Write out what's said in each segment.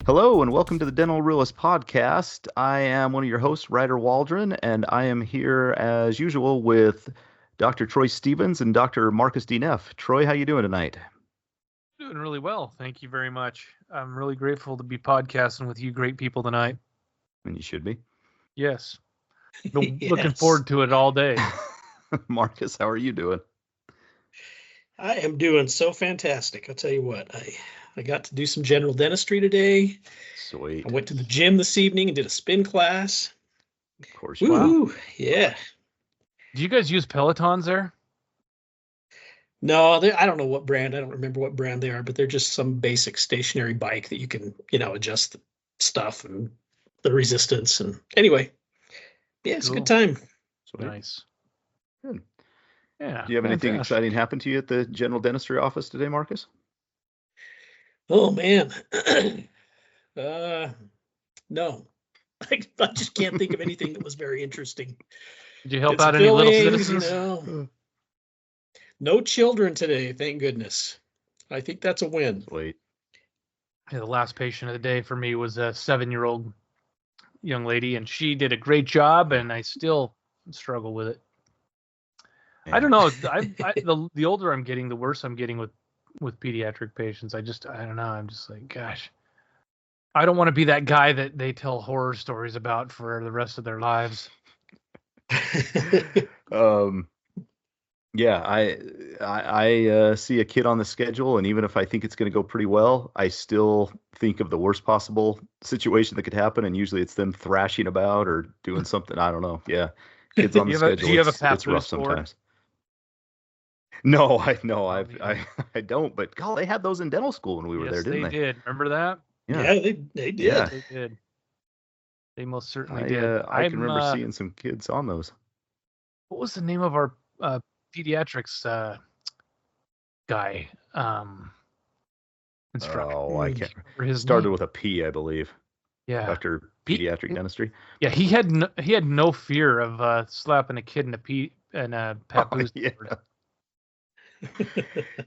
Hello and welcome to the Dental Realist podcast. I am one of your hosts, Ryder Waldron, and I am here as usual with Dr. Troy Stevens and Dr. Marcus D. Neff. Troy, how you doing tonight? Doing really well. Thank you very much. I'm really grateful to be podcasting with you great people tonight. And you should be. Yes. Looking forward to it all day. Marcus, how are you doing? I am doing so fantastic. I'll tell you what, I got to do some general dentistry today. Sweet. I went to the gym this evening and did a spin class. Of course. Woo! Yeah. Do you guys use Pelotons there? No, I don't know what brand. I don't remember what brand they are, but they're just some basic stationary bike that you can, adjust the stuff and the resistance. And anyway, yeah, it's a good time. Sweet. Nice. Good. Yeah. Do you have anything exciting happen to you at the general dentistry office today, Marcus? Oh man. No. I just can't think of anything that was very interesting. Did you help out any little citizens? No children today, thank goodness. I think that's a win. Wait. Yeah, the last patient of the day for me was a 7-year-old young lady, and she did a great job, and I still struggle with it. Yeah. I don't know. The older I'm getting, the worse I'm getting with pediatric patients. I don't know. I'm just like, gosh, I don't want to be that guy that they tell horror stories about for the rest of their lives. Yeah, I see a kid on the schedule, and even if I think it's going to go pretty well, I still think of the worst possible situation that could happen, and usually it's them thrashing about or doing something. I don't know. Yeah, kids on the schedule. Do you have a papoose it's rough sometimes. No, I don't. But God, they had those in dental school when we were there, didn't they? They did. Remember that? Yeah, they did. Yeah. They did. They most certainly did. I can remember seeing some kids on those. What was the name of our pediatrics guy? Instructor. Oh, I can't remember. His started name with a P, I believe. Yeah. Dr. Pediatric Dentistry. Yeah, he had no fear of slapping a kid in a papoose. Oh, yeah.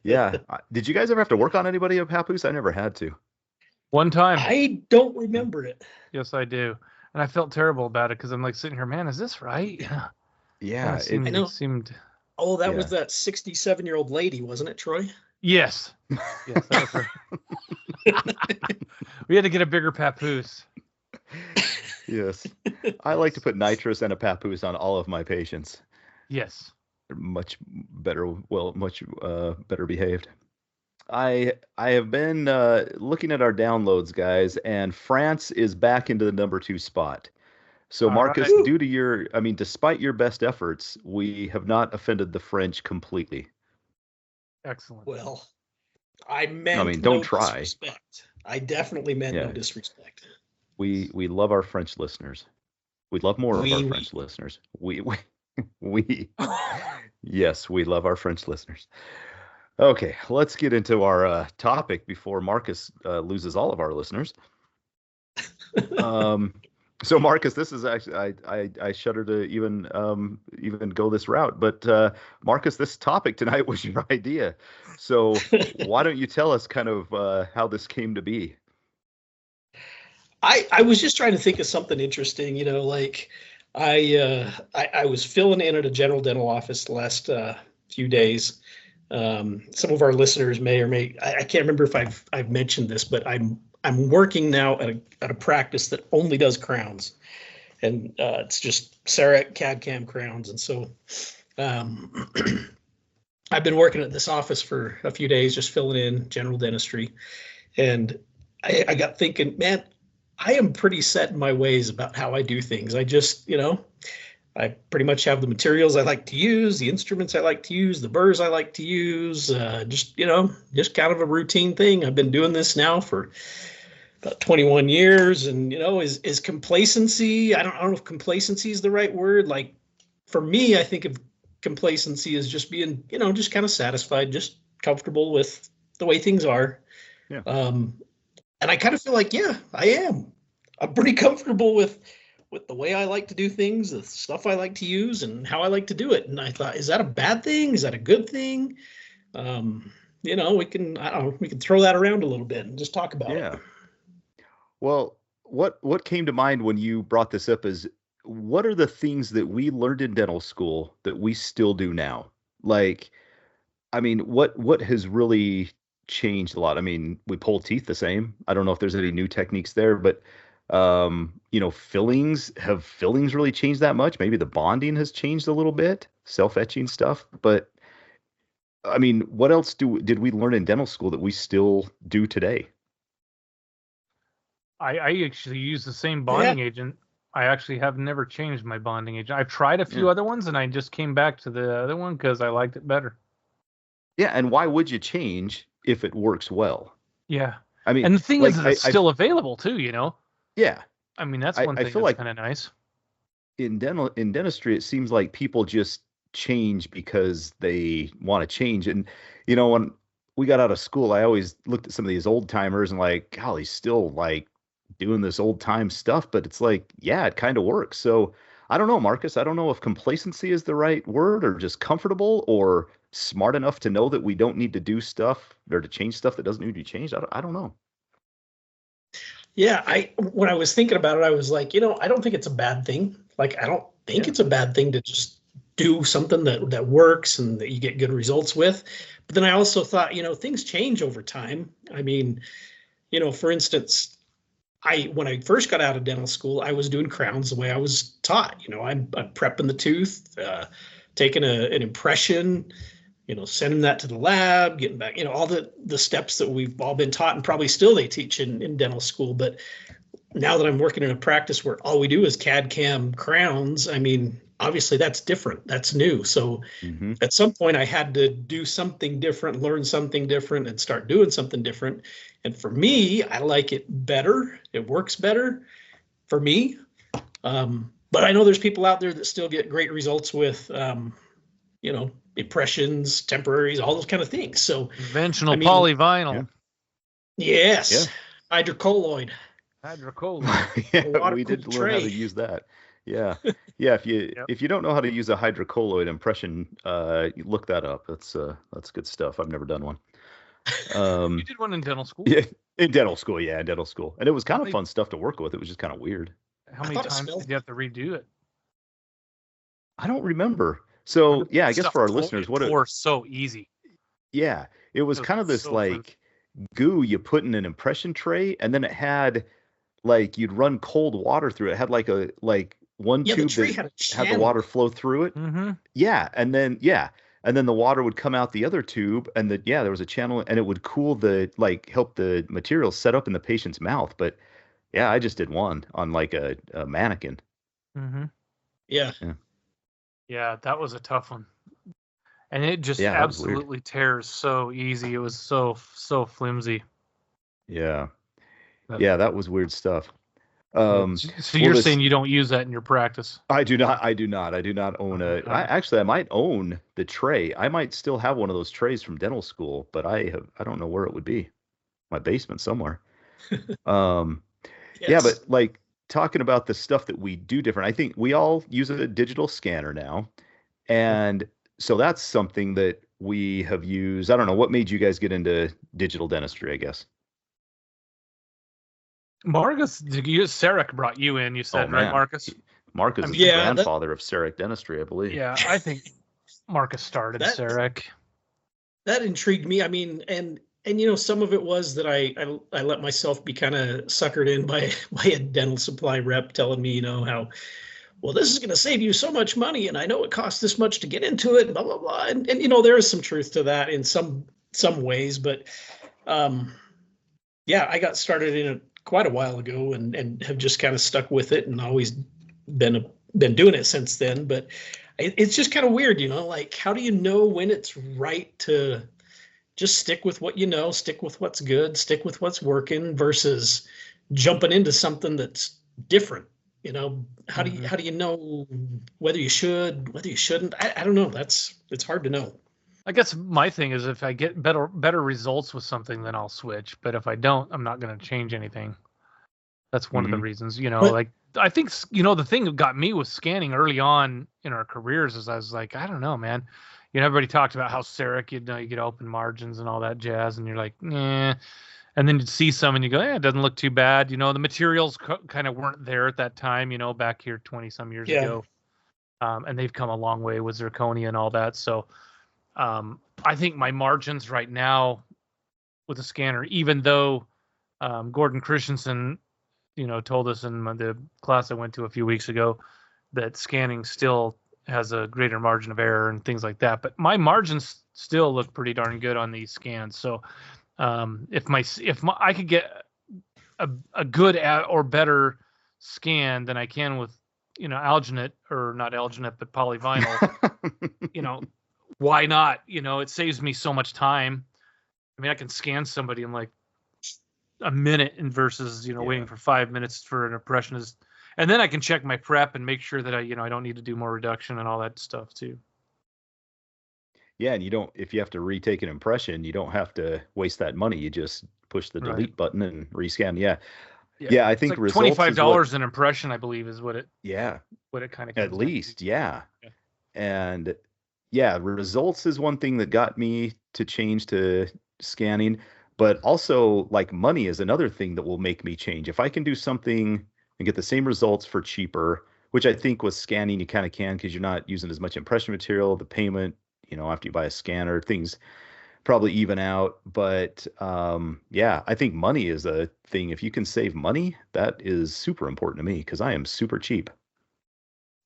Yeah. Did you guys ever have to work on anybody of papoose? I never had to. One time. I don't remember it. Yes, I do. And I felt terrible about it because I'm like sitting here, man, is this right? Yeah. It seemed. Oh, that was that 67-year-old lady, wasn't it, Troy? Yes. Yes, that was her. We had to get a bigger papoose. Yes. I like to put nitrous and a papoose on all of my patients. Yes. They're much better behaved. I have been looking at our downloads, guys, and France is back into the number 2 spot. So, Marcus, despite your best efforts, we have not offended the French completely. Excellent. Well, don't try. Disrespect. I definitely meant no disrespect. We love our French listeners. We'd love more of our French listeners. Yes, we love our French listeners. Okay, let's get into our topic before Marcus loses all of our listeners. So Marcus, this is actually I shudder to even go this route, but Marcus, this topic tonight was your idea. So why don't you tell us kind of how this came to be? I was just trying to think of something interesting, like I was filling in at a general dental office the last few days. Some of our listeners I can't remember if I've mentioned this, but I'm working now at a practice that only does crowns, and it's just CEREC CAD/CAM crowns. And so I've been working at this office for a few days, just filling in general dentistry. And I got thinking, man, I am pretty set in my ways about how I do things. I just, I pretty much have the materials I like to use, the instruments I like to use, the burrs I like to use, just kind of a routine thing. I've been doing this now for about 21 years. And, is complacency, I don't know if complacency is the right word. Like, for me, I think of complacency as just being, just kind of satisfied, just comfortable with the way things are. Yeah. And I kind of feel like, yeah, I am. I'm pretty comfortable with the way I like to do things, the stuff I like to use, and how I like to do it. And I thought, is that a bad thing? Is that a good thing? We can throw that around a little bit and just talk about it. Well, what came to mind when you brought this up is what are the things that we learned in dental school that we still do now? Like, I mean, what has really changed a lot? I mean, we pull teeth the same. I don't know if there's any new techniques there, but fillings really changed that much? Maybe the bonding has changed a little bit, self-etching stuff, but I mean, what else did we learn in dental school that we still do today? I actually use the same Yeah. bonding agent. I actually have never changed my bonding agent. I've tried a few Yeah. other ones, and I just came back to the other one because I liked it better. Yeah, and why would you change if it works well? Yeah. I mean, And the thing is like that it's still available too, you know? yeah, I mean, that's one I thing feel that's like kind of nice. in dentistry, it seems like people just change because they want to change. And when we got out of school, I always looked at some of these old timers and like, golly, still like doing this old time stuff. But it's like, yeah, it kind of works. So I don't know, Marcus. I don't know if complacency is the right word or just comfortable or smart enough to know that we don't need to do stuff or to change stuff that doesn't need to be changed. I don't know. Yeah, when I was thinking about it, I was like, I don't think it's a bad thing. Like, I don't think Yeah. it's a bad thing to just do something that works and that you get good results with. But then I also thought, things change over time. I mean, for instance, when I first got out of dental school, I was doing crowns the way I was taught. I'm prepping the tooth, taking an impression, sending that to the lab, getting back, all the steps that we've all been taught and probably still they teach in dental school. But now that I'm working in a practice where all we do is CAD CAM crowns, I mean, obviously that's different. That's new. So Hmm. at some point I had to do something different, learn something different, and start doing something different. And for me, I like it better. It works better for me. But I know there's people out there that still get great results with, impressions, temporaries, all those kind of things. So, Conventional I mean, polyvinyl. yes, Yeah. hydrocolloid, Hydrocolloid. Yeah, water we cooled did learn how to tray. use that. Yeah. Yeah, Yep. if you don't know how to use a hydrocolloid impression, you look that up. That's good stuff. I've never done one. You Um did one in dental school? yeah, in dental school, yeah, in dental school. And it was How kind of many fun stuff to work with. It was just kind of weird. how I many thought it times smelled. did you have to redo it? I don't remember. So, yeah, I guess Stuff for our listeners, it tore so easy. yeah, it was It was kind of this so flimsy. like goo you put in an impression tray, and then it had like you'd run cold water through it. It had like one Yeah, the tube tray that had a had the channel. water flow through it. Mm-hmm. And then the water would come out the other tube, and there was a channel, and it would cool help the material set up in the patient's mouth. But yeah, I just did one on like a mannequin. Mm-hmm. Yeah. Yeah, Yeah, that was a tough one. And it just yeah, that was weird. absolutely tears so easy. It was so flimsy. Yeah, But, yeah, that was weird stuff. yeah. Um, So well, you're this saying you don't use that in your practice? I do not own a. Uh, I might own the tray. I might still have one of those trays from dental school, but I don't know where it would be. My basement somewhere. Um, yeah, Yes. but like talking about the stuff that we do different, I think we all use a digital scanner now. And so that's something that we have used. I don't know what made you guys get into digital dentistry, I guess. Marcus, Sarek brought you in. You Oh said, right, man. Marcus? Marcus I is mean, the Yeah, grandfather of CEREC dentistry, I believe. yeah, I think Marcus started that Sarek. that intrigued me. I mean, and some of it was that I let myself be kind of suckered in by by a dental supply rep telling me, how well this is going to save you so much money, and I know it costs this much to get into it, and blah blah blah. And there is some truth to that in some ways, but um, yeah, I got started in it quite a while ago, and have just kind of stuck with it, and always been doing it since then. But it's just kind of weird, like how do you know when it's right to just stick with what stick with what's good, stick with what's working versus jumping into something that's different. Mm-hmm. How do you know whether you should, whether you shouldn't? I don't know. It's hard to know. I guess my thing is if I get better results with something, then I'll switch. But if I don't, I'm not going to change anything. That's one of the Hmm. reasons, But like I think, the thing that got me with scanning early on in our careers is I was like, I don't know, man. Everybody talked about how Sarek, you get open margins and all that jazz, and you're like, nah. And then you'd see some and you go, yeah, it doesn't look too bad. The materials kind of weren't there at that time, back here 20 some years ago. And they've come a long way with zirconia and all that. So I think my margins right now with the scanner, even though Gordon Christensen, told us in the class I went to a few weeks ago that scanning still has a greater margin of error and things like that. But my margins still look pretty darn good on these scans. So if I could get a good or better scan than I can with alginate, or not alginate but polyvinyl, why not? It saves me so much time. I mean, I can scan somebody in like a minute and versus waiting for 5 minutes for an impressionist, and then I can check my prep and make sure that I don't need to do more reduction and all that stuff too. Yeah, and if you have to retake an impression, you don't have to waste that money. You just push the delete button and rescan. Yeah, I think it's like $25 an impression, I believe, is what it kind of at least, yeah. And yeah, results is one thing that got me to change to scanning, but also like money is another thing that will make me change. If I can do something and get the same results for cheaper, which I think with scanning you kind of can because you're not using as much impression material, the payment, after you buy a scanner, things probably even out. But yeah, I think money is a thing. If you can save money, that is super important to me because I am super cheap.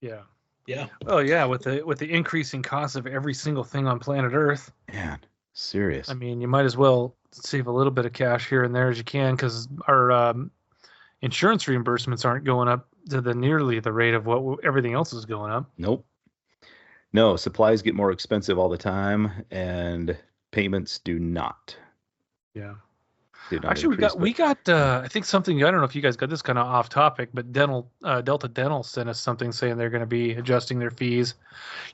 Yeah. Yeah. Oh yeah, with the increasing cost of every single thing on planet Earth. Man, serious. I mean, you might as well save a little bit of cash here and there as you can, because our insurance reimbursements aren't going up to nearly the rate of what everything else is going up. Nope. No, supplies get more expensive all the time, and payments do not. Yeah. Actually, we got I think something, I don't know if you guys got this, kind of off topic, but Delta Dental sent us something saying they're going to be adjusting their fees.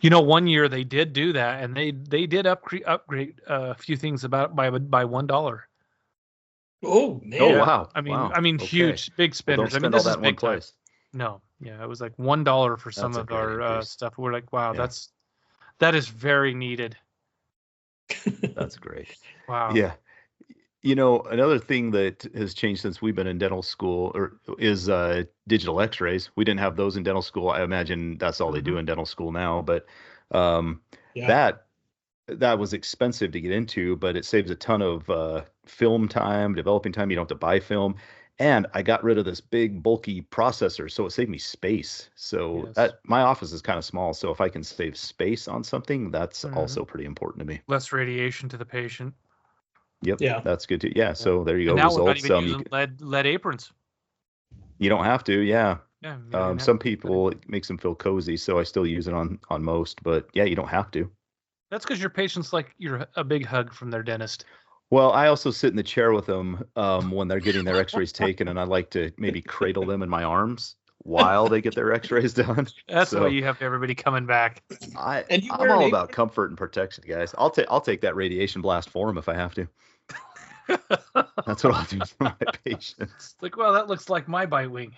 1 year they did do that, and they did upgrade a few things by $1. Oh man! Oh wow! I mean, Okay. huge, big spenders. Well, don't spend all that in one place. No, yeah, it was like $1 for some of our stuff. We're like, wow, that is very needed. That's great. Wow. Yeah. Another thing that has changed since we've been in dental school is digital x-rays. We didn't have those in dental school. I imagine that's all they do in dental school now. But that was expensive to get into, but it saves a ton of film time, developing time. You don't have to buy film. And I got rid of this big, bulky processor, so it saved me space. So my office is kind of small. So if I can save space on something, that's also pretty important to me. Less radiation to the patient. Yep. Yeah. That's good too. Yeah. So there you go. And now results. We're not even using lead aprons. You don't have to. Yeah. Yeah. Some people, it makes them feel cozy. So I still use it on most, but yeah, you don't have to. That's because your patients like a big hug from their dentist. Well, I also sit in the chair with them when they're getting their x-rays taken, and I like to maybe cradle them in my arms while they get their x-rays done. That's why you have everybody coming back. I'm all about comfort and protection, guys. I'll take that radiation blast for them if I have to. That's what I'll do for my patients. Like, well, that looks like my bite wing.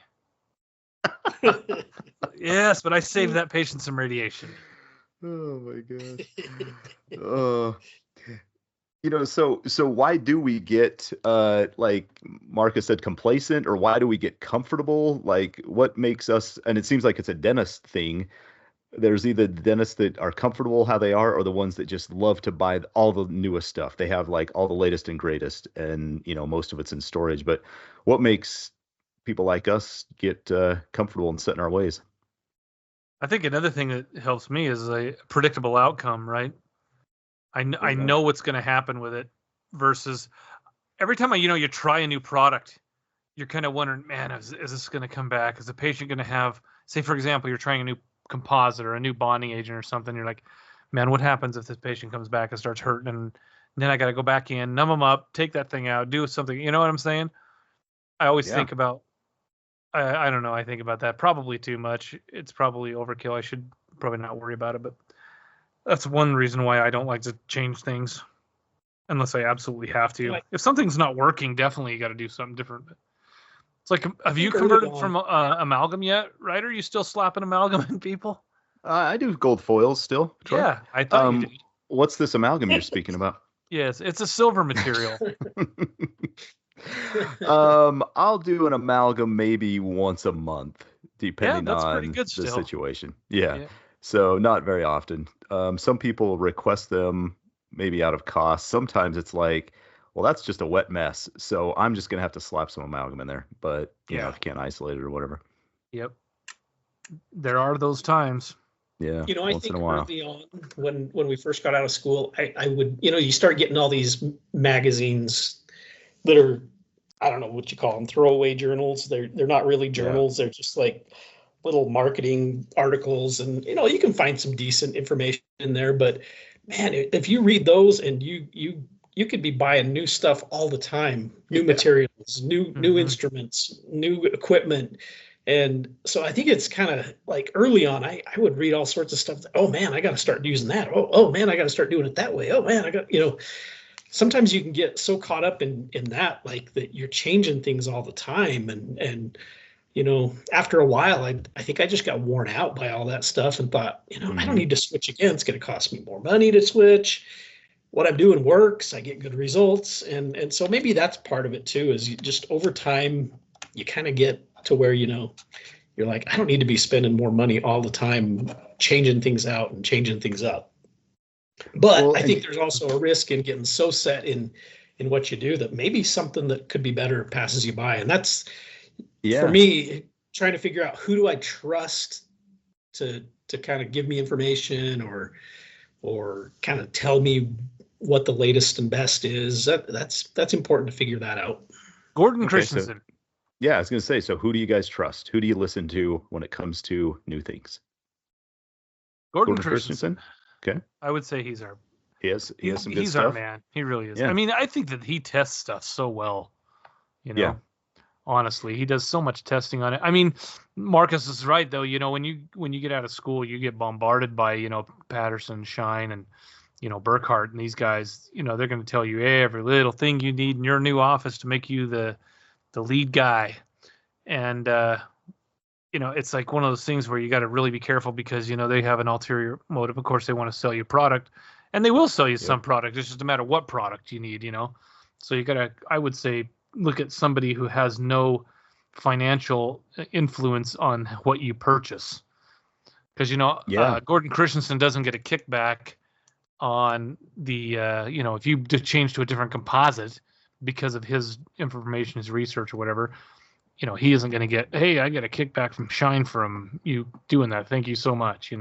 Yes, but I saved that patient some radiation. Oh my gosh. So why do we get like Marcus said, complacent, or why do we get comfortable? Like, what makes us? And it seems like it's a dentist thing. There's either the dentists that are comfortable how they are, or the ones that just love to buy all the newest stuff. They have like all the latest and greatest, and most of it's in storage. But what makes people like us get comfortable and set in our ways? I think another thing that helps me is a predictable outcome, right? I know what's going to happen with it, versus every time you try a new product, you're kind of wondering, man, is this going to come back? Is the patient going to have, say, for example, you're trying a new composite or a new bonding agent or something. You're like, man, what happens if this patient comes back and starts hurting? And then I got to go back in, numb them up, take that thing out, do something. You know what I'm saying? I always think about, I don't know. I think about that probably too much. It's probably overkill. I should probably not worry about it, but that's one reason why I don't like to change things unless I absolutely have to. If something's not working, definitely you got to do something different. It's like, have you converted from amalgam yet, right? Are you still slapping amalgam in people? I do gold foils still. Troy. Yeah, I thought you did. What's this amalgam you're speaking about? Yes, it's a silver material. I'll do an amalgam maybe once a month, Yeah, depending that's pretty on good the still. situation. Yeah. Yeah. So not very often. Some people request them maybe out of cost. Sometimes it's like, well, that's just a wet mess. So I'm just gonna have to slap some amalgam in there. But if Yeah. you can't isolate it or whatever. Yep. There are those times. Yeah, I once in a think while. early on when we first got out of school, I would, you start getting all these magazines that are, I don't know what you call them, throwaway journals. They're not really Yeah. journals. They're just like little marketing articles, and you can find some decent information in there. But man, if you read those, and you could be buying new stuff all the time, new Yeah. materials, new Mhm. instruments, new equipment. And so I think it's kind of like early on, I would read all sorts of stuff. Oh man, I got to start using that. Oh man, I got to start doing it that way. Oh man, I got, sometimes you can get so caught up in that, like that you're changing things all the time. And after a while, I think I just got worn out by all that stuff and thought, I don't Hmm. need to switch again. It's going to cost me more money to switch. What I'm doing works. I get good results. And so maybe that's part of it too, is you just over time, you kind of get to where, you're like, I don't need to be spending more money all the time changing things out and changing things up. But Well, I and think there's also a risk in getting so set in what you do that maybe something that could be better passes you by. And that's, for yeah, me, trying to figure out who do I trust to kind of give me information or kind of tell me what the latest and best is. That's important to figure that out. Gordon okay, so Christensen. yeah, I was gonna say, so who do you guys trust? Who do you listen to when it comes to new things? Gordon Gordon Christensen. Christensen? Okay. I would say he's our He has some good he's our stuff. man. He really is. I Yeah. mean, I think that he tests stuff so well, you Yeah. know. Honestly, he does so much testing on it. I mean, Marcus is right though. When you get out of school, you get bombarded by Patterson, Shine, and Burkhart and these guys. They're going to tell you every little thing you need in your new office to make you the lead guy. And it's like one of those things where you got to really be careful because they have an ulterior motive. Of course, they want to sell you product, and they will sell you Yep. some product. It's just a matter of what product you need. So you got to, I would say, look at somebody who has no financial influence on what you purchase, because Yeah. Gordon Christensen doesn't get a kickback on the if you change to a different composite because of his information, his research, or whatever. He isn't going to get, hey, I get a kickback from Shine from you doing that. Thank you so much.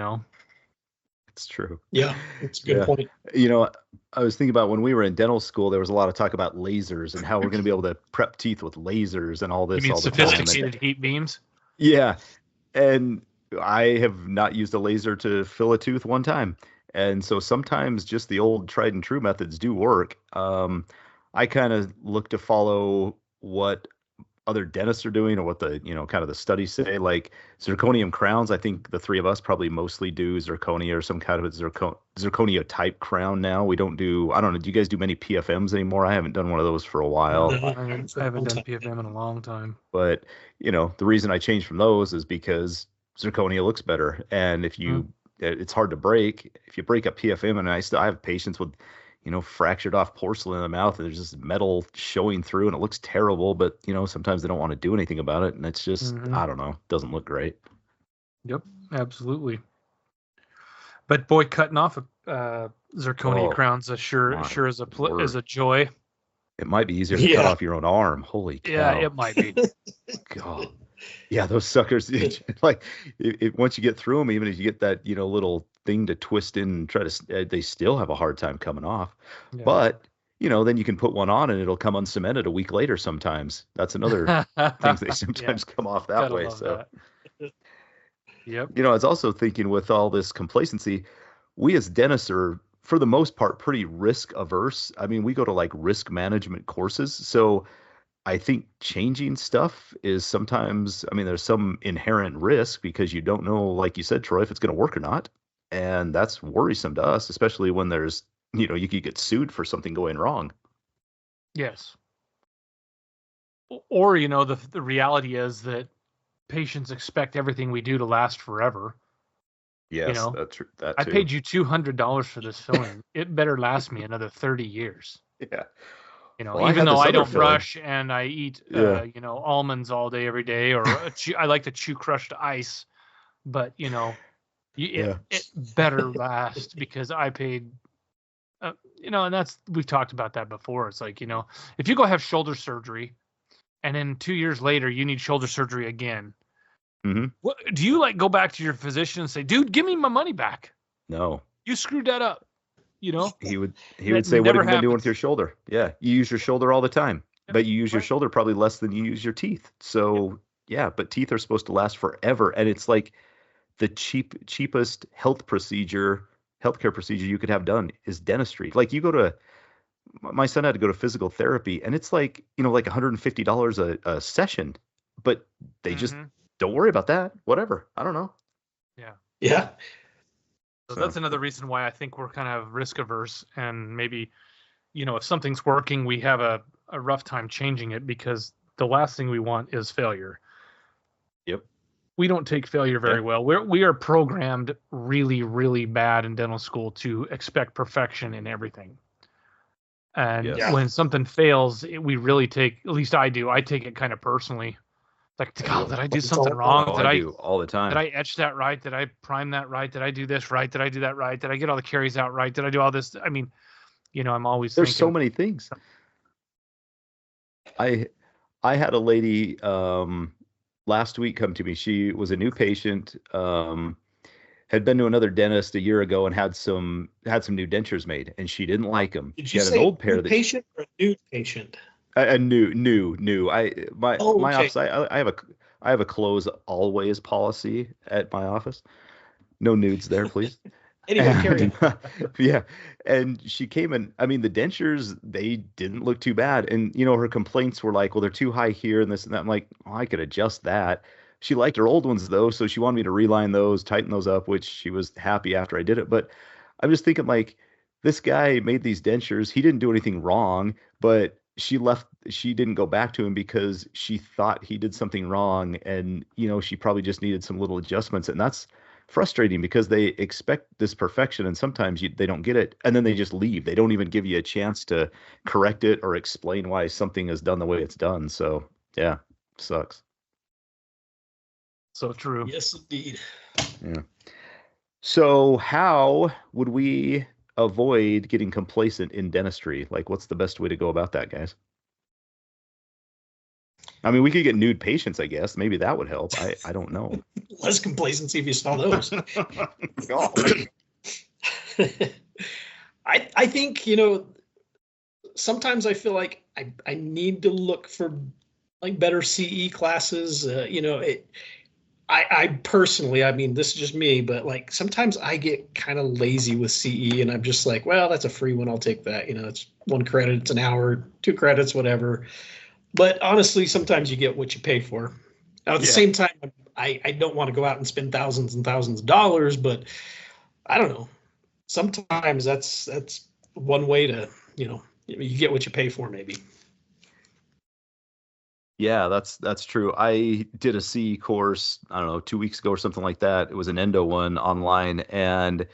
It's true. Yeah, that's a good Yeah. point. I was thinking about when we were in dental school, there was a lot of talk about lasers and how we're going to be able to prep teeth with lasers and all You this mean all the time. And sophisticated heat beams? yeah, and I have not used a laser to fill a tooth one time. And so sometimes just the old tried and true methods do work. I kind of look to follow what other dentists are doing or what the kind of the studies say, like zirconium crowns. I think the three of us probably mostly do zirconia or some kind of a zirconia type crown. Now we don't do, I don't know, do you guys do many PFMs anymore? I haven't done one of those for a while. No, I for a haven't long done time. PFM in a long time. But the reason I changed from those is because zirconia looks better, and it's hard to break. If you break a PFM, and I have patients with fractured off porcelain in the mouth, and there's just metal showing through, and it looks terrible. But sometimes they don't want to do anything about it, and it's just I don't know, doesn't look great. Yep, absolutely. But boy, cutting off zirconia crowns sure is a joy. It might be easier to cut off your own arm. Holy cow! Yeah, it might be. God. Yeah, those suckers, like once you get through them, even if you get that, little thing to twist in and try to, they still have a hard time coming off. Yeah. But, then you can put one on and it'll come uncemented a week later sometimes. That's another things they sometimes come off that Gotta way. love So, that. Yep. I was also thinking with all this complacency, we as dentists are, for the most part, pretty risk averse. I mean, we go to like risk management courses. So, I think changing stuff is sometimes, I mean, there's some inherent risk because you don't know, like you said, Troy, if it's going to work or not. And that's worrisome to us, especially when there's, you could get sued for something going wrong. Yes. Or, the reality is that patients expect everything we do to last forever. Yes, that's true. That I too. paid you $200 for this filling. It better last me another 30 years. Yeah. You know, Well, I even have though this I other don't feeling. brush and I eat, Yeah. you know, almonds all day, every day, or I like to chew crushed ice, but you know, Yeah. it better last because I paid, you know, and we've talked about that before. It's like, you know, if you go have shoulder surgery and then 2 years later you need shoulder surgery again, Mm-hmm. what do you like? Go back to your physician and say, dude, give me my money back. No. You screwed that up. You know, He would that say, "What never have you been doing with happens. your shoulder?" Yeah, you use your shoulder all the time, Yep, but you use your right. shoulder probably less than you use your teeth. Yep. So yeah, but teeth are supposed to last forever, and it's like the cheapest healthcare procedure you could have done is dentistry. Like you go to my son had to go to physical therapy, and it's like like $150 a session, but they just Mm-hmm. don't worry about that. Whatever, I don't know. Yeah. Yeah. So So that's another reason why I think we're kind of risk averse, and maybe, you know, if something's working, we have a rough time changing it because the last thing we want is failure. yep, We don't take failure yeah, very well. We are programmed really, really bad in dental school to expect perfection in everything. And yes, Yeah. when something fails, we really take, at least I do, I take it kind of personally. Like, God, did I do It's something all wrong. wrong? oh, I do all the Did time. I etch that right? Did I prime that right? Did I do this right? Did I do that right? Did I get all the caries out right? Did I do all this? I mean, you know, I'm always There's so thinking, many things. I I had a lady last week come to me. She was a new patient, had been to another dentist a year ago and had some new dentures made, and she didn't like them. Did She you had an say old new pair that patient or a nude patient? a new. My Oh, my okay. office. I have a close always policy at my office. No nudes there, please. Anyway, carry And on. yeah, and she came in. I mean, the dentures, they didn't look too bad. And her complaints were like, well, they're too high here and this and that. I'm like, oh, I could adjust that. She liked her old ones though, so she wanted me to reline those, tighten those up, which she was happy after I did it. But I'm just thinking like this guy made these dentures. He didn't do anything wrong, but she didn't go back to him because she thought he did something wrong, and she probably just needed some little adjustments. And that's frustrating because they expect this perfection, and sometimes they don't get it, and then they just leave. They don't even give you a chance to correct it or explain why something is done the way it's done. So yeah, sucks. so true. Yes, indeed. Yeah. So how would we avoid getting complacent in dentistry? Like, what's the best way to go about that, guys? I mean, we could get nude patients, I guess. Maybe that would help. I don't know. Less complacency if you saw those. God. I think, sometimes I feel like I need to look for like better CE classes. I personally, I mean, this is just me, but like sometimes I get kind of lazy with CE and I'm just like, well, that's a free one. I'll take that. It's 1 credit, it's an hour, 2 credits, whatever. But honestly, sometimes you get what you pay for. Now, at the Yeah. same time, I don't want to go out and spend thousands and thousands of dollars, but I don't know. Sometimes that's one way to, you get what you pay for, maybe. Yeah, that's true. I did a CE course, I don't know, 2 weeks ago or something like that. It was an endo one online. And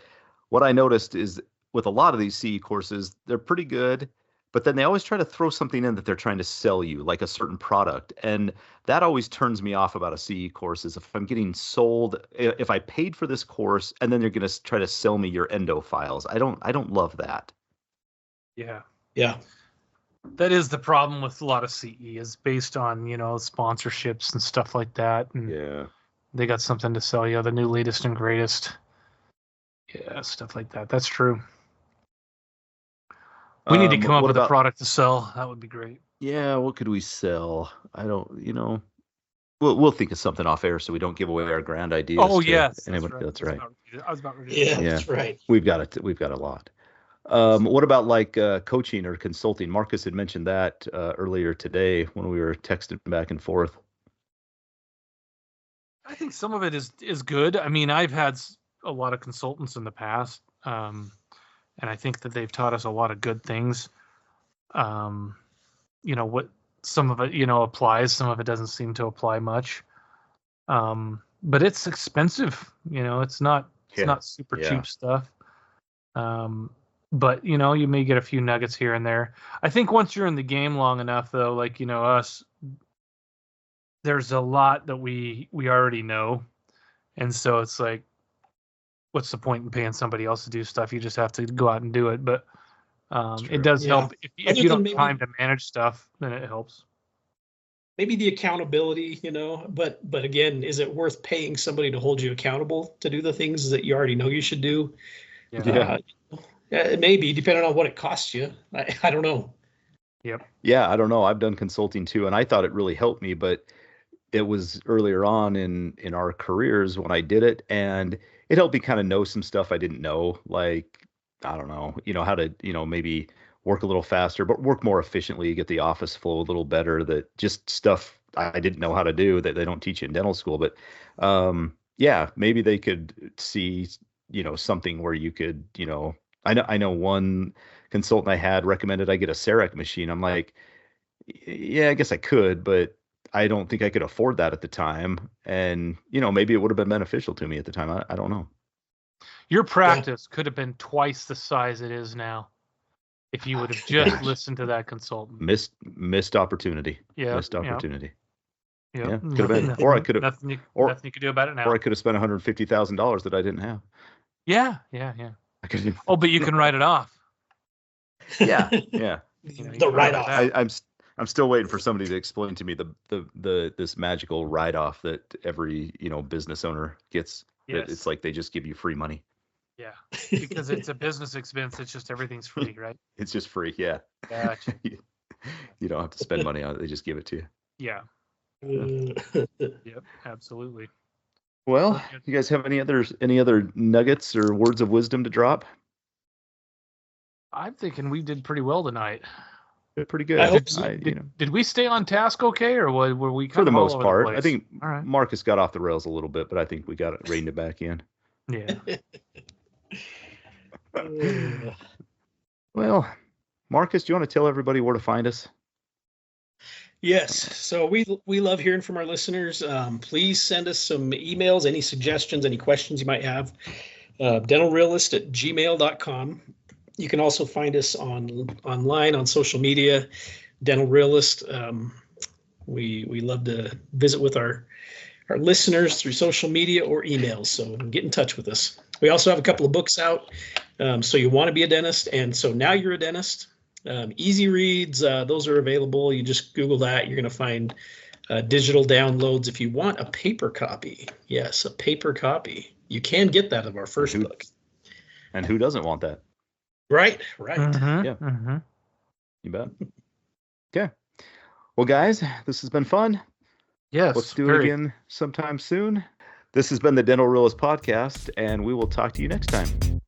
what I noticed is with a lot of these CE courses, they're pretty good, but then they always try to throw something in that they're trying to sell you, like a certain product. And that always turns me off about a CE course is if I'm getting sold, if I paid for this course and then they're going to try to sell me your endo files. I don't love that. Yeah. Yeah. That is the problem with a lot of CE is based on, sponsorships and stuff like that. And Yeah. they got something to sell you, the new latest and greatest. Yeah, stuff like that. That's true. We need to come up What with a about, product to sell. That would be great. yeah, what could we sell? I don't, we'll think of something off air so we don't give away our grand ideas Oh, to yes. That's anyone. right. That's right. I was about ready to Yeah, say. Yeah. that's right. We've got a lot. What about like coaching or consulting? Marcus had mentioned that earlier today when we were texting back and forth. I think some of it is good. I mean, I've had a lot of consultants in the past, and I think that they've taught us a lot of good things. What some of it, applies, some of it doesn't seem to apply much. But it's expensive. It's not Yeah. super Yeah. cheap stuff. But you know, you may get a few nuggets here and there. I think once you're in the game long enough, though, like, you know, us, there's a lot that we already know, and so it's like, what's the point in paying somebody else to do stuff? You just have to go out and do it. But it does help if Other you than don't have time to manage stuff, then it helps. maybe the accountability, you know, but again, is it worth paying somebody to hold you accountable to do the things that you already know you should do? Yeah. It may be, depending on what it costs you. I don't know. Yep. Yeah, I don't know. I've done consulting too, and I thought it really helped me, but it was earlier on in our careers when I did it, and it helped me kind of know some stuff I didn't know, like, I don't know, how to, maybe work a little faster, but work more efficiently, get the office flow a little better, that just stuff I didn't know how to do that they don't teach you in dental school. But yeah, maybe they could see, something where you could, I know one consultant I had recommended I get a CEREC machine. I'm like, yeah, I guess I could, but I don't think I could afford that at the time. And, maybe it would have been beneficial to me at the time. I don't know. Your practice could have been twice the size it is now if you would have just listened to that consultant. Missed opportunity. Yeah. Missed opportunity. Yeah. Yeah, could have been. Or I could have. Nothing you could do about it now. Or I could have spent $150,000 that I didn't have. Yeah. I could. Oh, but you can write it off. Yeah. The write-off. I'm still waiting for somebody to explain to me this magical write-off that every business owner gets. Yes. It's like they just give you free money. Yeah, because it's a business expense. It's just everything's free, right? It's just free. Yeah. Gotcha. You don't have to spend money on it. They just give it to you. Yeah. Yep. Absolutely. Well, you guys have any other nuggets or words of wisdom to drop? I'm thinking we did pretty well tonight. Pretty good. I hope so. Did we stay on task okay, or were we for the most all over part? the place? I think All right. Marcus got off the rails a little bit, but I think we got it reined it back in. Yeah. Well, Marcus, do you want to tell everybody where to find us? Yes. So we love hearing from our listeners. Please send us some emails, any suggestions, any questions you might have. dentalrealist@gmail.com. You can also find us online on social media, Dental Realist. We love to visit with our listeners through social media or emails, so get in touch with us. We also have a couple of books out. So you want to be a dentist, and so now you're a dentist. Easy reads, those are available. You just Google that. You're going to find digital downloads. If you want a paper copy, yes, a paper copy. You can get that of our first book. And who doesn't want that? Right. Mm-hmm, Yeah. mm-hmm. You bet. Okay. Well, guys, this has been fun. Yes. Let's do it again sometime soon. This has been the Dental Realist Podcast, and we will talk to you next time.